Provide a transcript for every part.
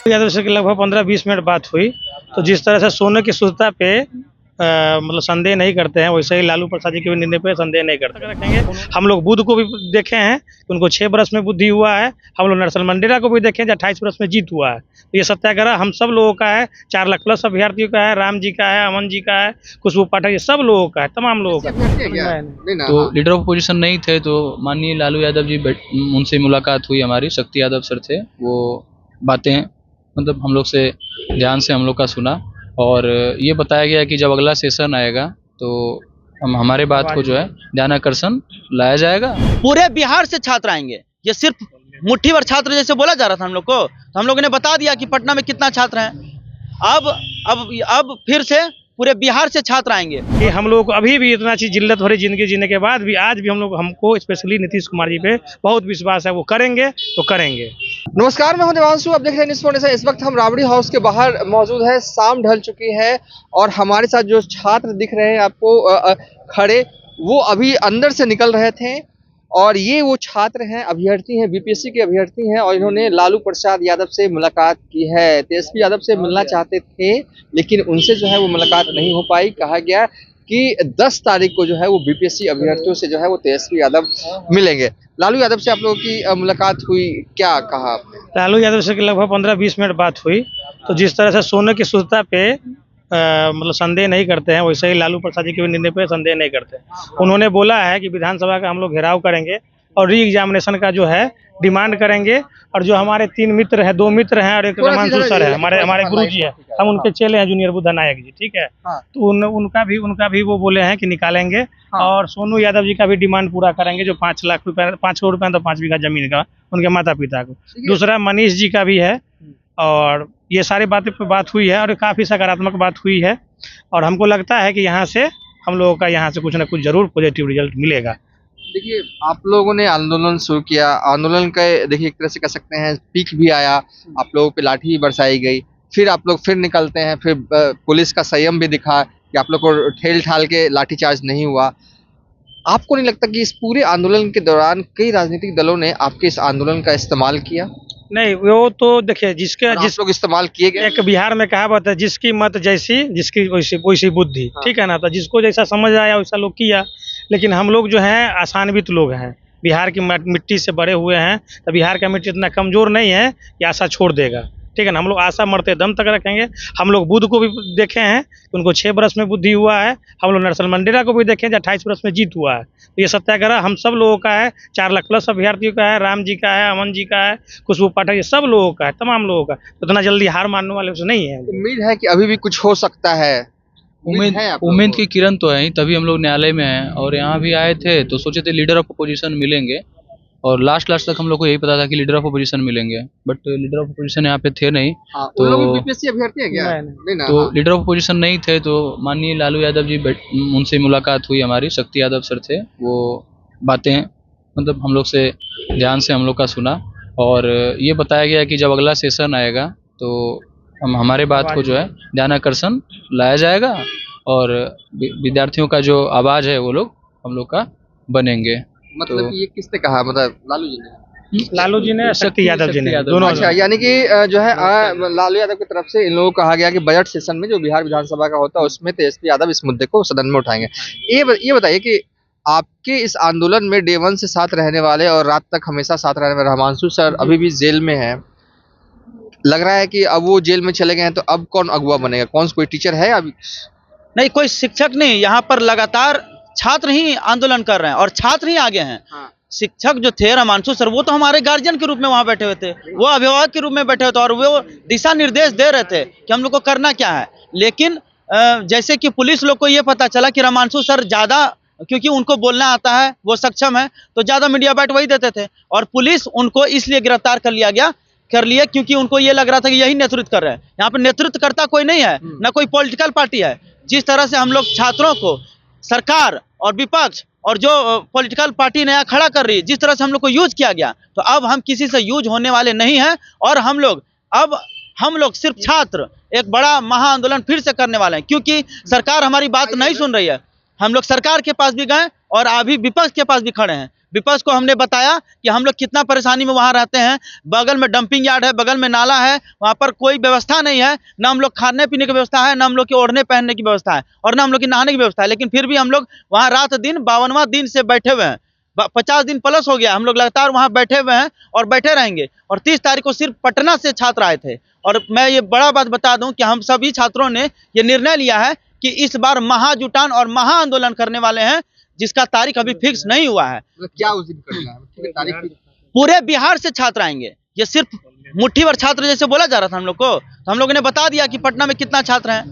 यादव से लगभग 15-20 मिनट बात हुई। तो जिस तरह से सोने की शुद्धता पे मतलब संदेह नहीं करते हैं, वैसे ही लालू प्रसाद जी के भी निर्णय पे संदेह नहीं करते रखेंगे। हम लोग बुध को भी देखे हैं, उनको 6 बरस में बुद्धि हुआ है। हम लोग नेल्सन मंडेला को भी देखें, 28 बरस में जीत हुआ है। तो ये सत्याग्रह हम सब लोगों का है, 4 लाख प्लस अभ्यर्थियों का है, राम जी का है, अमन जी का है, खुशबू पाठक, ये सब लोगों का है, तमाम लोगों का है। तो लीडर ऑफ अपोजिशन नहीं थे, तो माननीय लालू यादव जी उनसे मुलाकात हुई हमारी, शक्ति यादव सर थे, वो बातें मतलब हम लोग से ध्यान से हम लोग का सुना और ये बताया गया कि जब अगला सेशन आएगा तो हमारे बात को जो है ध्यान आकर्षण लाया जाएगा। पूरे बिहार से छात्र आएंगे, ये सिर्फ मुट्ठी भर छात्र जैसे बोला जा रहा था हम लोग को, तो हम लोगों ने बता दिया कि पटना में कितना छात्र हैं। अब फिर से पूरे बिहार से छात्र आएंगे। कि हम लोग अभी भी इतना चीज जिल्लत भरी जिंदगी जीने के बाद भी आज भी हमको स्पेशली नीतीश कुमार जी पे बहुत विश्वास है, वो करेंगे तो करेंगे। नमस्कार, मैं हूं देवांशु। अब देख रहे हैं न्यूज़ फोन। इस वक्त हम राबड़ी हाउस के बाहर मौजूद है। शाम ढल चुकी है और हमारे साथ जो छात्र दिख रहे हैं आपको खड़े, वो अभी अंदर से निकल रहे थे और ये वो छात्र हैं, अभ्यर्थी हैं, बीपीएससी के अभ्यर्थी हैं और इन्होंने लालू प्रसाद यादव से मुलाकात की है। तेजस्वी यादव से मिलना चाहते थे लेकिन उनसे जो है वो मुलाकात नहीं हो पाई। कहा गया कि 10 तारीख को जो है वो बीपीएससी अभ्यर्थियों से जो है वो तेजस्वी यादव मिलेंगे। लालू यादव से आप लोगों की मुलाकात हुई, क्या कहा आपने? लालू यादव से लगभग 15-20 मिनट बात हुई। तो जिस तरह से सोने की शुद्धता पे मतलब संदेह नहीं करते हैं, वैसे ही लालू प्रसाद जी के भी निर्णय पे संदेह नहीं करते। उन्होंने बोला है कि विधानसभा का हम लोग घेराव करेंगे और री एग्जामिनेशन का जो है डिमांड करेंगे। और जो हमारे 3 मित्र हैं, 2 मित्र हैं और एक रमांशु सर है, हमारे गुरु जी है, हम उनके चेले हैं, जूनियर बुद्धा नायक जी, ठीक है। तो उनका भी वो बोले हैं कि निकालेंगे और सोनू यादव जी का भी डिमांड पूरा करेंगे, जो 5 लाख रुपए, 5 करोड़ रुपए तो 5 बीघा जमीन का उनके माता पिता को। दूसरा मनीष जी का भी है और ये सारी बातें पे बात हुई है और काफ़ी सकारात्मक बात हुई है और हमको लगता है कि यहाँ से हम लोगों का यहाँ से कुछ ना कुछ जरूर पॉजिटिव रिजल्ट मिलेगा। देखिए, आप लोगों ने आंदोलन शुरू किया, आंदोलन का देखिए एक तरह से कह सकते हैं पीक भी आया, आप लोगों पे लाठी भी बरसाई गई, फिर आप लोग फिर निकलते हैं, फिर पुलिस का संयम भी दिखा कि आप लोग को ठेल ठाल के लाठीचार्ज नहीं हुआ। आपको नहीं लगता कि इस पूरे आंदोलन के दौरान कई राजनीतिक दलों ने आपके इस आंदोलन का इस्तेमाल किया? नहीं, वो तो देखिए जिस लोग इस्तेमाल किए गए। एक बिहार में कहावत है, जिसकी मत जैसी जिसकी वैसी बुद्धि, ठीक है ना। तो जिसको जैसा समझ आया वैसा लोग किया, लेकिन हम लोग जो हैं आसानवित लोग हैं, बिहार की मिट्टी से बड़े हुए हैं। तो बिहार का मिट्टी इतना कमजोर नहीं है कि आशा छोड़ देगा, ठीक है ना। हम लोग आशा मरते दम तक रखेंगे। हम लोग बुध को भी देखे हैं, उनको 6 बरस में बुद्धि हुआ है। हम लोग नेल्सन मंडेला को भी देखें, 28 बरस में जीत हुआ है। तो ये सत्याग्रह हम सब लोगों का है, 4 लाख प्लस अभ्यर्थियों का है, राम जी का है, अमन जी का है, खुशबू पाठक, ये सब लोगों का है, तमाम लोगों का। तो इतना जल्दी हार मानने वाले उससे नहीं है। उम्मीद है कि अभी भी कुछ हो सकता है। उम्मीद की किरण तो है ही, तभी हम लोग न्यायालय में हैं और यहाँ भी आए थे तो सोचे थे लीडर ऑफ अपोजिशन मिलेंगे और लास्ट तक हम लोग को यही पता था कि लीडर ऑफ अपोजिशन मिलेंगे, बट लीडर ऑफ अपोजिशन यहाँ पे थे नहीं। तो बीपीएससी अभ्यर्थी है क्या? नहीं, तो लीडर ऑफ अपोजिशन नहीं थे, तो माननीय लालू यादव जी उनसे मुलाकात हुई हमारी, शक्ति यादव सर थे, वो बातें मतलब हम लोग से ध्यान से हम लोग का सुना और ये बताया गया कि जब अगला सेशन आएगा तो हमारे बात को जो है ध्यान आकर्षण लाया जाएगा और विद्यार्थियों का जो आवाज है वो लोग हम लोग का बनेंगे। मतलब तो ये किसने कहा? मतलब लालू जी ने शक्ति यादव जी ने, दोनों। अच्छा, यानी कि जो है लालू यादव की तरफ से इन लोगों को कहा गया कि बजट सेशन में जो बिहार विधानसभा का होता है उसमें तेजस्वी यादव इस मुद्दे को सदन में उठाएंगे। ये बताइए कि आपके इस आंदोलन में डे 1 से साथ रहने वाले और रात तक हमेशा साथ रहने वाले रमांशु सर अभी भी जेल में है। लग रहा है कि अब वो जेल में चले गए हैं, तो अब कौन अगुवा बनेगा? कोई टीचर है अभी? नहीं, कोई शिक्षक नहीं, यहाँ पर लगातार छात्र ही आंदोलन कर रहे हैं और छात्र ही आगे हैं। शिक्षक जो थे रमांशु सर, वो तो हमारे गार्जियन के रूप में वहां बैठे हुए थे, वो अभिभावक के रूप में बैठे हुए थे और वो दिशा निर्देश दे रहे थे कि हम लोग को करना क्या है। लेकिन जैसे कि पुलिस लोग को ये पता चला कि रमांशु सर ज्यादा, क्योंकि उनको बोलना आता है, वो सक्षम है, तो ज्यादा मीडिया बाइट वही देते थे और पुलिस उनको इसलिए गिरफ्तार कर लिया क्योंकि उनको ये लग रहा था कि यही नेतृत्व कर रहे हैं। यहाँ पे नेतृत्व करता कोई नहीं है, ना कोई पॉलिटिकल पार्टी है। जिस तरह से हम लोग छात्रों को सरकार और विपक्ष और जो पॉलिटिकल पार्टी नया खड़ा कर रही है, जिस तरह से हम लोग को यूज किया गया, तो अब हम किसी से यूज होने वाले नहीं हैं और हम लोग सिर्फ छात्र एक बड़ा महाआंदोलन फिर से करने वाले हैं, क्योंकि सरकार हमारी बात नहीं सुन रही है। हम लोग सरकार के पास भी गए और अभी विपक्ष के पास भी खड़े हैं। विपक्ष को हमने बताया कि हम लोग कितना परेशानी में वहाँ रहते हैं। बगल में डंपिंग यार्ड है, बगल में नाला है, वहाँ पर कोई व्यवस्था नहीं है, ना हम लोग खाने पीने की व्यवस्था है, ना हम लोग की ओढ़ने पहनने की व्यवस्था है, और ना हम लोग की नहाने की व्यवस्था है। लेकिन फिर भी हम लोग वहाँ रात दिन 52वां दिन से बैठे हुए हैं। 50 दिन प्लस हो गया हम लोग लगातार वहाँ बैठे हुए हैं और बैठे रहेंगे। और 30 तारीख को सिर्फ पटना से छात्र आए थे। और मैं ये बड़ा बात बता दूं कि हम सभी छात्रों ने ये निर्णय लिया है कि इस बार महाजुटान और महा आंदोलन करने वाले हैं, जिसका तारीख अभी फिक्स नहीं हुआ है। क्या उस दिन करना है तारीख? पूरे बिहार से छात्र आएंगे। ये सिर्फ मुट्ठी भर छात्र जैसे बोला जा रहा था हम लोग को, तो हम लोगों ने बता दिया कि पटना में कितना छात्र हैं।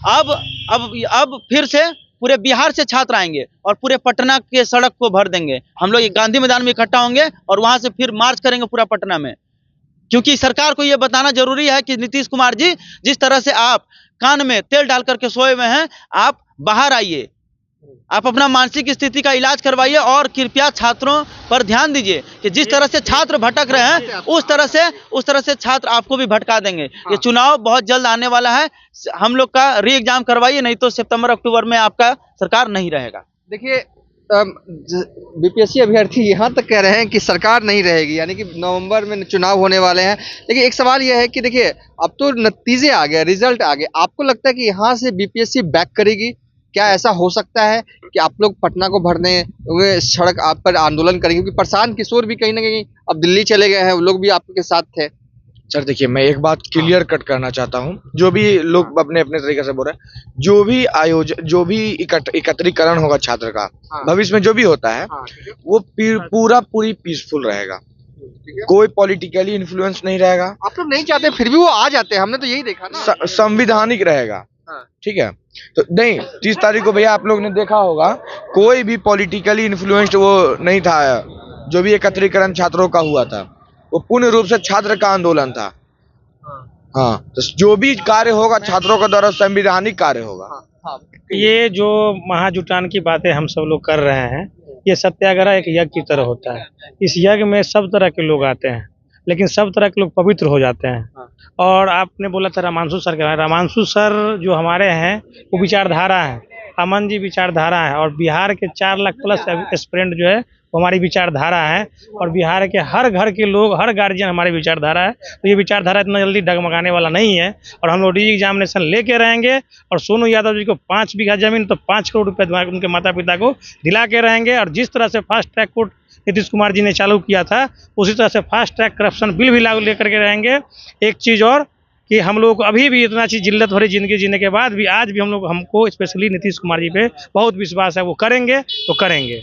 अब फिर से पूरे बिहार से छात्र आएंगे और पूरे पटना के सड़क को भर देंगे। हम लोग गांधी मैदान में इकट्ठा होंगे और वहां से फिर मार्च करेंगे पूरा पटना में। क्योंकि सरकार को यह बताना जरूरी है कि नीतीश कुमार जी, जिस तरह से आप कान में तेल डाल करके सोए हुए हैं, आप बाहर आइए, आप अपना मानसिक स्थिति का इलाज करवाइए और कृपया छात्रों पर ध्यान दीजिए कि जिस तरह से छात्र भटक रहे हैं उस तरह से छात्र आपको भी भटका देंगे। ये चुनाव बहुत जल्द आने वाला है, हम लोग का री एग्जाम करवाइए, नहीं तो सितंबर अक्टूबर में आपका सरकार नहीं रहेगा। देखिए बीपीएससी अभ्यर्थी यहाँ तक कह रहे हैं कि सरकार नहीं रहेगी, यानी कि नवंबर में चुनाव होने वाले हैं। लेकिन एक सवाल यह है कि देखिए अब तो नतीजे आ गए, रिजल्ट आ गए, आपको लगता है कि यहाँ से बीपीएससी बैक करेगी? क्या ऐसा हो सकता है कि आप लोग पटना को भरने हुए सड़क आप पर आंदोलन करेंगे? क्योंकि प्रशांत किशोर भी कहीं ना कहीं अब दिल्ली चले गए हैं, वो लोग भी आपके साथ थे। सर देखिए, मैं एक बात क्लियर कट करना चाहता हूँ। जो भी लोग अपने अपने तरीके से बोल रहे हैं, जो भी एकत्रीकरण होगा छात्र का भविष्य में जो भी होता है, वो पूरी पीसफुल रहेगा, कोई पॉलिटिकली इन्फ्लुएंस नहीं रहेगा। आप लोग नहीं चाहते फिर भी वो आ जाते हैं, हमने तो यही देखा ना। संविधानिक रहेगा, ठीक है। तो नहीं, 30 तारीख को भैया आप लोग ने देखा होगा, कोई भी पॉलिटिकली इन्फ्लुएंस्ड वो नहीं था। जो भी एकत्रीकरण छात्रों का हुआ था वो पूर्ण रूप से छात्र का आंदोलन था। हाँ, तो जो भी कार्य होगा छात्रों के द्वारा संवैधानिक कार्य होगा। ये जो महाजुटान की बातें हम सब लोग कर रहे हैं, ये सत्याग्रह एक यज्ञ की तरह होता है। इस यज्ञ में सब तरह के लोग आते हैं, लेकिन सब तरह के लोग पवित्र हो जाते हैं। और आपने बोला था रामांशु सर के बारे में, रामांशु सर जो हमारे हैं वो विचारधारा है, अमन जी विचारधारा है, और बिहार के 4 लाख प्लस एस्पिरेंट जो है वो हमारी विचारधारा है, और बिहार के हर घर के लोग, हर गार्जियन हमारी विचारधारा है। तो ये विचारधारा इतना जल्दी डगमगाने वाला नहीं है, और हम लोग री एग्जामिनेशन लेके रहेंगे। और सोनू यादव जी को 5 बीघा जमीन तो 5 करोड़ रुपए उनके माता पिता को दिला के रहेंगे। और जिस तरह से fast track court Nitish Kumar ji ने चालू किया था, उसी तरह से फास्ट ट्रैक करप्शन बिल भी लागू लेकर के रहेंगे। एक चीज़ और कि हम लोग अभी भी इतना चीज़ जिल्लत भरी जिंदगी जीने के बाद भी आज भी हमको स्पेशली नीतीश कुमार जी पे बहुत विश्वास है, वो करेंगे तो करेंगे।